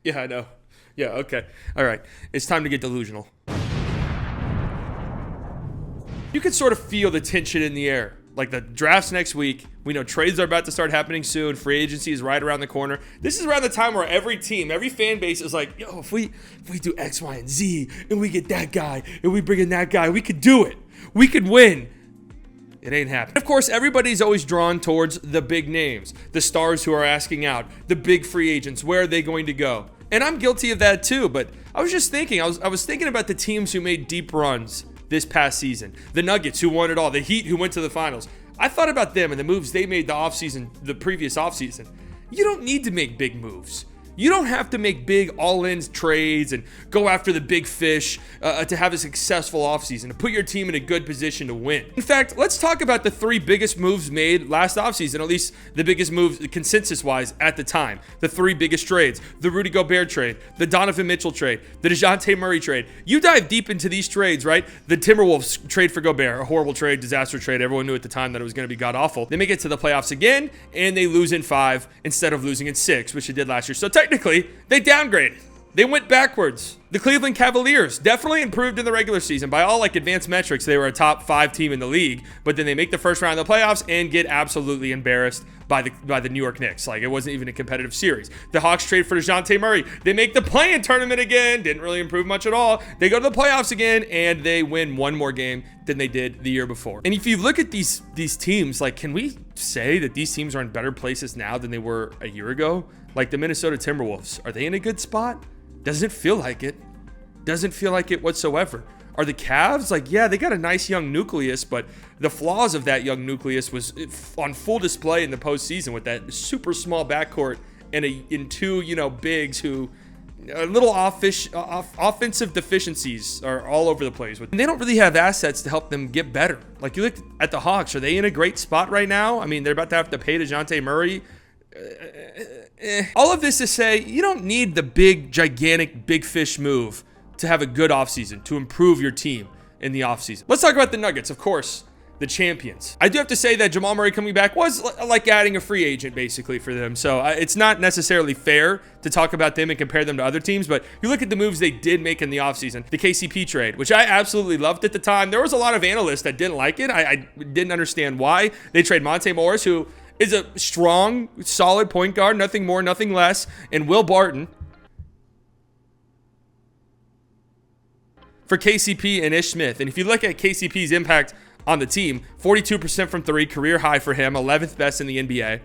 Yeah, I know. Yeah, okay. All right. It's time to get delusional. You can sort of feel the tension in the air. Like the draft's next week. We know trades are about to start happening soon. Free agency is right around the corner. This is around the time where every team, every fan base is like, yo, if we do X, Y, and Z, and we get that guy, and we bring in that guy, we could do it. We could win. It ain't happening. Of course, everybody's always drawn towards the big names, the stars who are asking out, the big free agents. Where are they going to go? And I'm guilty of that too, but I was just thinking, I was thinking about the teams who made deep runs this past season. The Nuggets who won it all, the Heat who went to the finals. I thought about them and the moves they made the previous offseason. You don't need to make big moves. You don't have to make big all-in trades and go after the big fish to have a successful offseason, to put your team in a good position to win. In fact, let's talk about the three biggest moves made last offseason, at least the biggest moves consensus-wise at the time. The three biggest trades: the Rudy Gobert trade, the Donovan Mitchell trade, the DeJounte Murray trade. You dive deep into these trades, right? The Timberwolves trade for Gobert, a horrible trade, disaster trade. Everyone knew at the time that it was going to be god-awful. They make it to the playoffs again, and they lose in 5 instead of losing in 6, which they did last year. So technically, they downgraded. They went backwards. The Cleveland Cavaliers definitely improved in the regular season. By all advanced metrics, they were a top 5 team in the league, but then they make the first round of the playoffs and get absolutely embarrassed by the New York Knicks. Like, it wasn't even a competitive series. The Hawks trade for DeJounte Murray. They make the play-in tournament again. Didn't really improve much at all. They go to the playoffs again, and they win one more game than they did the year before. And if you look at these teams, like, can we say that these teams are in better places now than they were a year ago? Like the Minnesota Timberwolves, are they in a good spot? Doesn't feel like it. Doesn't feel like it whatsoever. Are the Cavs, like, yeah, they got a nice young nucleus, but the flaws of that young nucleus was on full display in the postseason with that super small backcourt and two, bigs who little offensive deficiencies are all over the place. And they don't really have assets to help them get better. Like, you look at the Hawks, are they in a great spot right now? I mean, they're about to have to pay DeJounte Murray. All of this to say, you don't need the big, gigantic, big fish move to have a good offseason, to improve your team in the offseason. Let's talk about the Nuggets, of course, the champions. I do have to say that Jamal Murray coming back was like adding a free agent, basically, for them. So it's not necessarily fair to talk about them and compare them to other teams, but you look at the moves they did make in the offseason. The KCP trade, which I absolutely loved at the time. There was a lot of analysts that didn't like it. I didn't understand why. They trade Monte Morris, who is a strong, solid point guard, nothing more, nothing less, and Will Barton for KCP and Ish Smith. And if you look at KCP's impact on the team, 42% from 3, career high for him, 11th best in the NBA.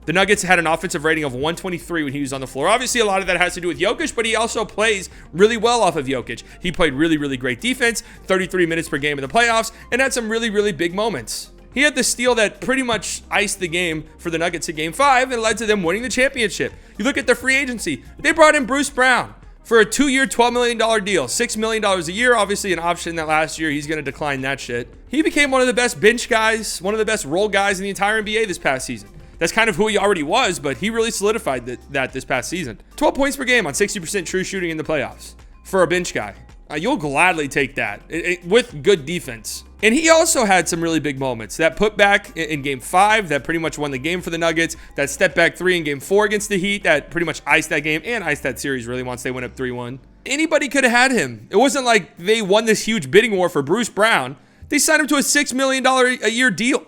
The Nuggets had an offensive rating of 123 when he was on the floor. Obviously, a lot of that has to do with Jokic, but he also plays really well off of Jokic. He played really, really great defense, 33 minutes per game in the playoffs, and had some really, really big moments. He had the steal that pretty much iced the game for the Nuggets in Game 5 and led to them winning the championship. You look at their free agency. They brought in Bruce Brown for a 2-year, $12 million deal, $6 million a year. Obviously an option that last year he's going to decline that shit. He became one of the best bench guys, one of the best role guys in the entire NBA this past season. That's kind of who he already was, but he really solidified that this past season. 12 points per game on 60% true shooting in the playoffs for a bench guy. You'll gladly take that with good defense. And he also had some really big moments. That putback in Game 5 that pretty much won the game for the Nuggets. That step back 3 in Game 4 against the Heat that pretty much iced that game and iced that series really once they went up 3-1. Anybody could have had him. It wasn't like they won this huge bidding war for Bruce Brown. They signed him to a $6 million a year deal.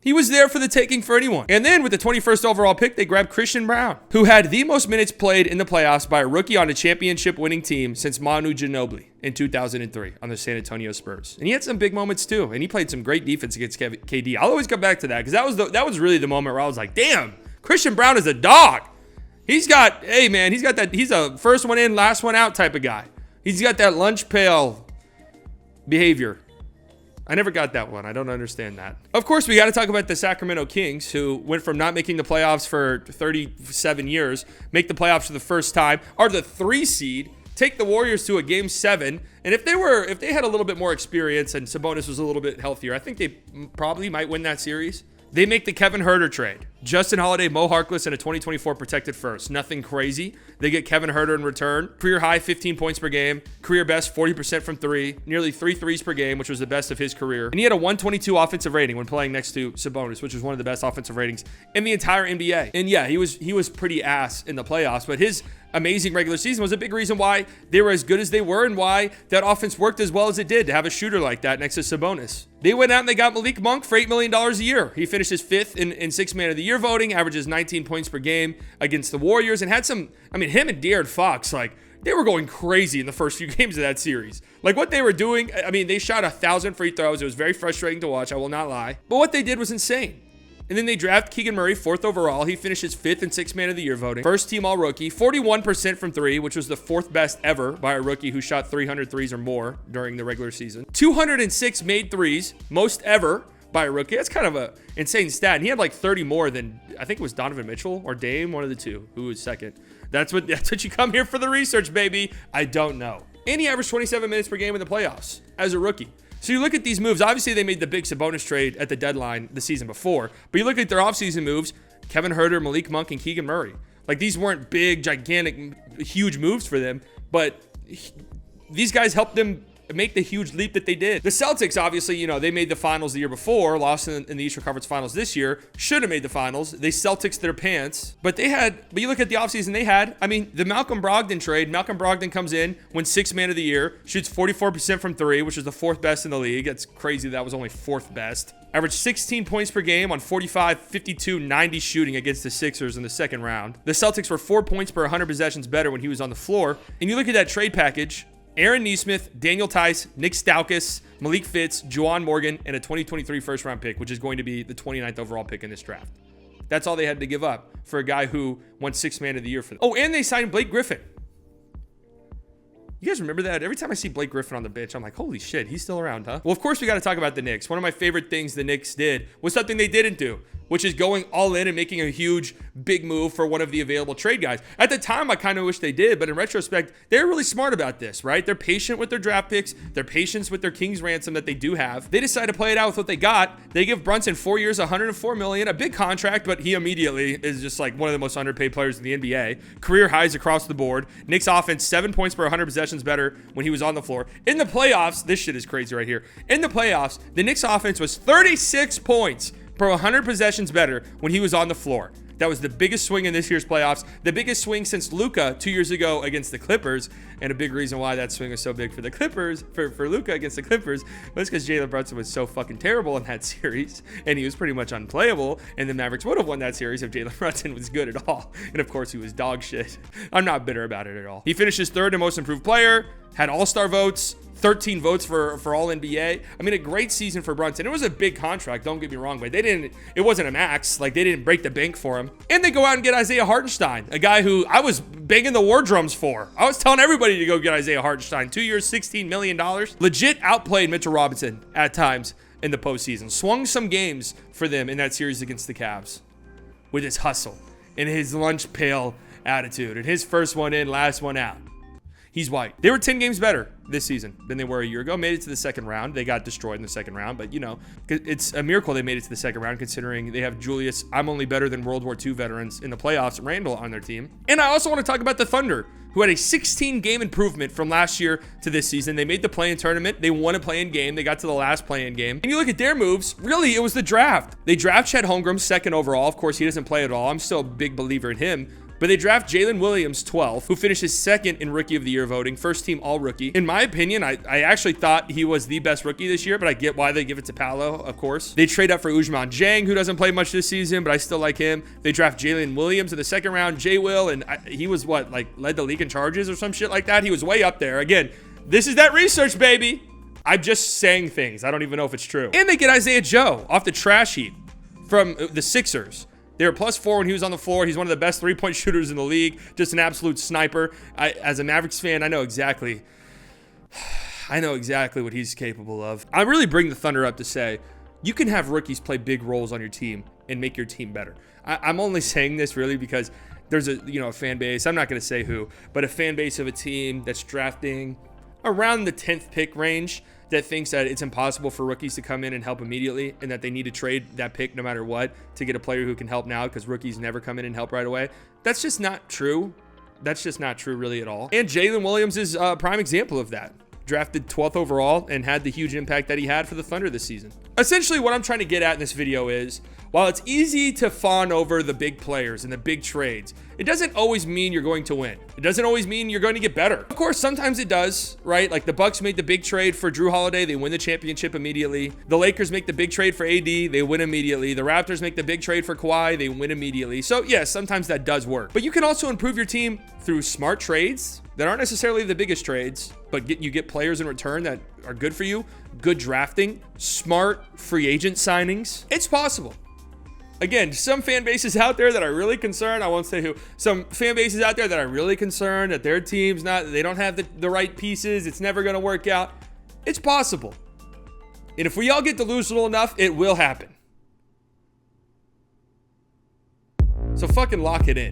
He was there for the taking for anyone. And then with the 21st overall pick, they grabbed Christian Brown, who had the most minutes played in the playoffs by a rookie on a championship-winning team since Manu Ginobili in 2003 on the San Antonio Spurs. And he had some big moments too, and he played some great defense against KD. I'll always come back to that because that was really the moment where I was like, damn, Christian Brown is a dog. He's got that, he's a first one in, last one out type of guy. He's got that lunch pail behavior. I never got that one. I don't understand that. Of course, we got to talk about the Sacramento Kings, who went from not making the playoffs for 37 years, make the playoffs for the first time, are the 3 seed, take the Warriors to a Game 7, and if they had a little bit more experience and Sabonis was a little bit healthier, I think they probably might win that series. They make the Kevin Huerter trade. Justin Holiday, Mo Harkless, and a 2024 protected first. Nothing crazy. They get Kevin Huerter in return. Career high 15 points per game. Career best 40% from three. Nearly 3 threes per game, which was the best of his career. And he had a 122 offensive rating when playing next to Sabonis, which was one of the best offensive ratings in the entire NBA. And yeah, he was pretty ass in the playoffs, but his amazing regular season was a big reason why they were as good as they were and why that offense worked as well as it did to have a shooter like that next to Sabonis. They went out and they got Malik Monk for $8 million a year. He finishes 5th in Sixth Man of the Year voting, averages 19 points per game against the Warriors, and had some, him and De'Aaron Fox, they were going crazy in the first few games of that series. What they were doing, they shot 1,000 free throws. It was very frustrating to watch, I will not lie. But what they did was insane. And then they draft Keegan Murray, 4th overall. He finishes 5th in Sixth Man of the Year voting. First team all-rookie. 41% from three, which was the 4th best ever by a rookie who shot 300 threes or more during the regular season. 206 made threes, most ever by a rookie. That's kind of a insane stat. And he had 30 more than, I think it was Donovan Mitchell or Dame, one of the two, who was second. That's what you come here for the research, baby. I don't know. And he averaged 27 minutes per game in the playoffs as a rookie. So you look at these moves. Obviously, they made the big Sabonis trade at the deadline the season before. But you look at their offseason moves, Kevin Huerter, Malik Monk, and Keegan Murray. These weren't big, gigantic, huge moves for them. But these guys helped them make the huge leap that they did. The Celtics, obviously, they made the finals the year before, lost in the Eastern Conference Finals this year, should have made the finals. They Celtics their pants. But you look at the offseason they had, the Malcolm Brogdon trade, Malcolm Brogdon comes in, wins Sixth Man of the Year, shoots 44% from three, which is the 4th best in the league. That's crazy that was only 4th best. Averaged 16 points per game on 45, 52, 90 shooting against the Sixers in the second round. The Celtics were 4 points per 100 possessions better when he was on the floor. And you look at that trade package, Aaron Nesmith, Daniel Tice, Nick Stauskas, Malik Fitz, Juwan Morgan, and a 2023 first-round pick, which is going to be the 29th overall pick in this draft. That's all they had to give up for a guy who won Sixth Man of the Year for them. Oh, and they signed Blake Griffin. You guys remember that? Every time I see Blake Griffin on the bench, I'm like, holy shit, he's still around, huh? Well, of course, we got to talk about the Knicks. One of my favorite things the Knicks did was something they didn't do, which is going all in and making a huge, big move for one of the available trade guys. At the time, I kind of wish they did, but in retrospect, they're really smart about this, right? They're patient with their draft picks. They're patient with their King's ransom that they do have. They decide to play it out with what they got. They give Brunson 4 years, $104 million, a big contract, but he immediately is just one of the most underpaid players in the NBA. Career highs across the board. Knicks offense, 7 points per 100 possessions better when he was on the floor. In the playoffs, this shit is crazy right here. In the playoffs, the Knicks offense was 36 points per 100 possessions better when he was on the floor. That was the biggest swing in this year's playoffs, the biggest swing since Luka 2 years ago against the Clippers, and a big reason why that swing was so big for the Clippers, for Luka against the Clippers, was because Jalen Brunson was so fucking terrible in that series, and he was pretty much unplayable, and the Mavericks would have won that series if Jalen Brunson was good at all, and of course he was dog shit. I'm not bitter about it at all. He finishes 3rd in most improved player, had all-star votes, 13 votes for all NBA. A great season for Brunson. It was a big contract, don't get me wrong, but it wasn't a max. They didn't break the bank for him. And they go out and get Isaiah Hartenstein, a guy who I was banging the war drums for. I was telling everybody to go get Isaiah Hartenstein. 2 years, $16 million. Legit outplayed Mitchell Robinson at times in the postseason. Swung some games for them in that series against the Cavs with his hustle and his lunch pail attitude and his first one in, last one out. He's white. They were 10 games better this season than they were a year ago. Made it to the second round. They got destroyed in the second round, but it's a miracle they made it to the second round considering they have Julius, I'm only better than World War II veterans in the playoffs, Randall on their team. And I also want to talk about the Thunder, who had a 16-game improvement from last year to this season. They made the play-in tournament. They won a play-in game. They got to the last play-in game. And you look at their moves, really, it was the draft. They draft Chet Holmgren 2nd overall. Of course, he doesn't play at all. I'm still a big believer in him. But they draft Jalen Williams 12th, who finishes 2nd in Rookie of the Year voting, first team all-rookie. In my opinion, I actually thought he was the best rookie this year, but I get why they give it to Paolo, of course. They trade up for Ousmane Dieng, who doesn't play much this season, but I still like him. They draft Jalen Williams in the second round, J-Will, and he was led the league in charges or some shit like that. He was way up there. Again, this is that research, baby. I'm just saying things. I don't even know if it's true. And they get Isaiah Joe off the trash heap from the Sixers. They were +4 when he was on the floor. He's one of the best three-point shooters in the league. Just an absolute sniper. As a Mavericks fan, I know exactly what he's capable of. I really bring the Thunder up to say, you can have rookies play big roles on your team and make your team better. I'm only saying this really because there's a fan base. I'm not going to say who, but a fan base of a team that's drafting around the 10th pick range that thinks that it's impossible for rookies to come in and help immediately and that they need to trade that pick no matter what to get a player who can help now because rookies never come in and help right away. That's just not true. That's just not true really at all. And Jalen Williams is a prime example of that. Drafted 12th overall and had the huge impact that he had for the Thunder this season. Essentially, what I'm trying to get at in this video is, while it's easy to fawn over the big players and the big trades, it doesn't always mean you're going to win. It doesn't always mean you're going to get better. Of course, sometimes it does, right? Like the Bucks made the big trade for Drew Holiday. They win the championship immediately. The Lakers make the big trade for AD. They win immediately. The Raptors make the big trade for Kawhi. They win immediately. So yes, sometimes that does work. But you can also improve your team through smart trades that aren't necessarily the biggest trades, but you get players in return that are good for you, good drafting, smart free agent signings. It's possible. Again, some fan bases out there that are really concerned, I won't say who, some fan bases out there that are really concerned that their team's they don't have the right pieces, it's never going to work out. It's possible. And if we all get delusional enough, it will happen. So fucking lock it in.